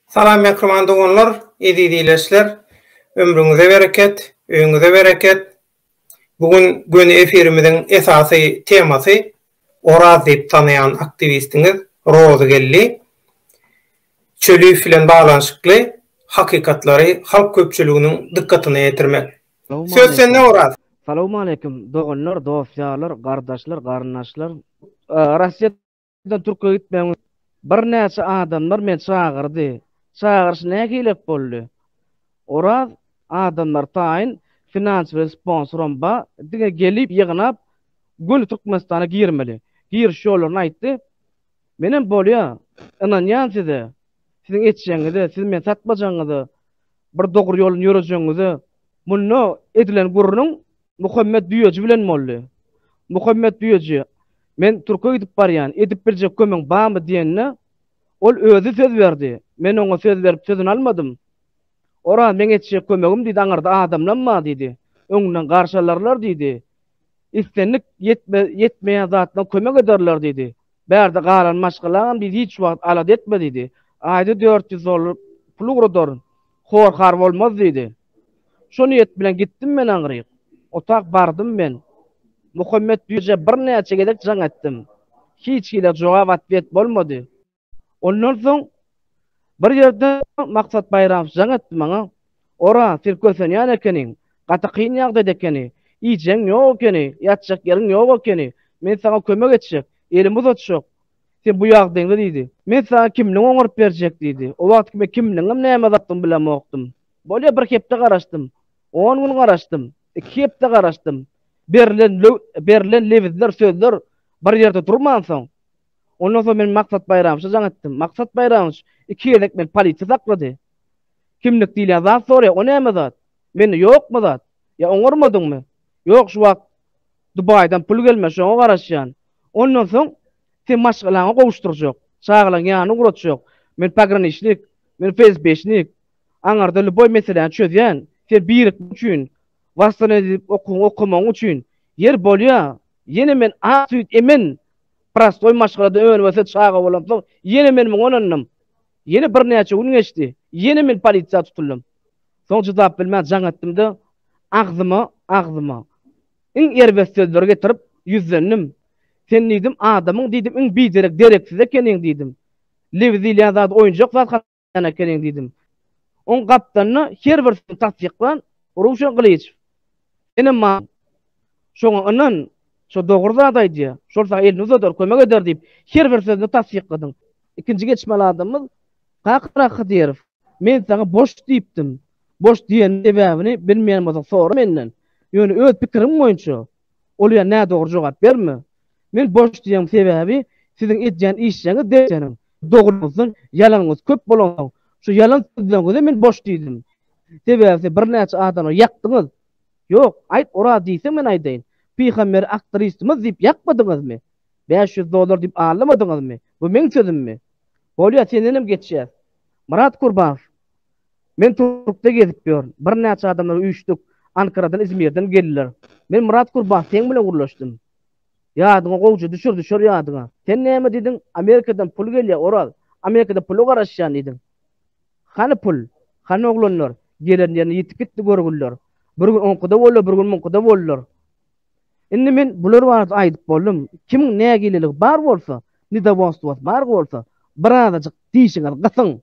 Salam mehrman dogonlar, edidileşler. Ömrüňize bereket, öňüňize bereket. Bugun göni efirimizin esasy temasy Oraz diýip tanaýan aktivistiňiz Roza Gelli. Çölü bilen baglanyşykly hakykatlary halk köpçüliginiň dikkatyny ýetirmek. Söz sende Oraz. Salamu aleykum dogonlar, dostlar, gardaşlar, garnaşlar. Russiýadan Türkiýe gitmeň bir näçe adamlar men çağırdy. Çağırış näkilik boldy? Oraz adamlar taýyn finansiýal sponsorum ba, dige gelip ýygnap gül Türkmenistana girmeli. Giriş ýolaryny aýtdy. Menem bolýa, inanýan size. Siziň etçeňizi, siz men satmajaňyzy, bir dogry ýoluny ýörejeňizi, muny edilen gurrunun Muhammed Düýeci bilen boldy. Muhammed Düýeci, men Türkiýe gidip barýan, edip birjek kömeň barmy diýenne, ol özü söz berdi. Men oňa söz berip sözüni almadym. Ora men etjek kömegim diýdi, aňarda adamlanma diýdi. Öňünden garşalarlar diýdi. İstenlik yetmeýän zatdan kömek ederler diýdi. Bärde galan maşgalan biz hiç wagt alad etme diýdi. Aýda 400 dolar pul ugrudorun. Horkar bolmaz diýdi. Şo niýet bilen gitdim men aňryk. Otak bardym men. Muhammed Düýece bir näçe gedek jaň etdim. Hiç kile jogap atwet bolmady. Ondan soň bir ýerde maksat bayram jaň etdim maňa. Ora sirkösen ýa ekeniň, gata kyn ýagdaýda ekeni, iýjeň ýok ekeni, ýatjak ýeriň ýok ekeni, men saňa kömek etjek, elim uzatjak. Sen bu ýagdaýda diýdi. Men saňa kimniň oňurup berjek diýdi. O wagt men kimniň näme zatdyň bilen okdum. Bolýa bir hepde garaşdym. 10 gün garaşdym. 2 hepde garaşdym. Berlen lewizler sözler bir ýerde durmansoň. Ondan soň men maksat bayramşy jaň etdim. Maksat bayramşy 2 ýerlik men polisiýa saklady. Kimlik diýlen zat sorýar, o näme zat? Men ýokmy zat? Ya oňurmadyňmy? Ýok, şu wagt Dubaydan pul gelme, şoňa garaşýan. Ondan soň sen maşgalaňa gowuşturjak, çağlaň ýany uratjak. Men pograniçnik, men FSB-şnik. Aňarda luboy meseleni çözýän, sen birik üçin, wastany edip okumaň üçin yer bolýa. Ýene men asyt emin prastoy maşgalada öňmese çağa bolamsoň, ýene men onannym. Ýene bir näçe gün geçdi. Ýene men polisiýa tutuldum. Soň jogap bilmän jaň etdim-de, agzyma. Iň erbet sözleri getirip ýüzlendim. Sen diýdim, adamyň diýdim, iň biderek dereksiz ekeniň diýdim. Lewizilýän zat oýunjak zat ekeniň diýdim. On gapdanyny her birisini tasdiklan, Ruşen Glyç. Ene ma şoňa anan şo dogry zat aýdy. Şol sa elini uzadar, kömek eder diýip her bir sözünü tasdikladym. Ikinji geçmeli adamymyz Kakrak Hıdyrov. Men saňa boş diýipdim. Boş diýen sebäbini bilmeýän bolsa sora menden. Ýöne öz pikirim boýunça ol ýa nä dogry jogap berme. Men boş diýen sebäbi siziň edýän işleňiz deýänim. Dogrysyň ýalanyňyz köp bolan. Şu ýalan sözleňize men boş diýdim. Sebäbi bir näçe adamy ýakdyňyz. Ýok, aýt ora diýsem men aýdaýyn. Peygamber aktristimiz diýip ýakmadyňyzmy? 500 dolar diýip alamadyňyzmy? Bu men sözümmi? Bolýa senenim geçýär. Murat Kurbanov. Men Türkde gezip ýörüm. Bir näçe adamlar üýüşdik. Ankaradan, İzmirden geldiler. Men Murat Kurbanov sen bilen gurlaşdym. Ýadyňa gowjy düşür ýadyňa. Sen näme diýdiň? Amerikadan pul gelýär, oral. Amerikada pul garaşýan diýdiň. Hany pul? Hany oglanlar? Gelen ýerine ýetip gitdi görgünler. Bir gün onkuda bollar, bir gün munkuda bollar. Indi men bular barada aýdyp boldum. Kimiň näme gelelik bar bolsa, nida bolsa bar bolsa, bir adajyk diýişiňiz gysyň.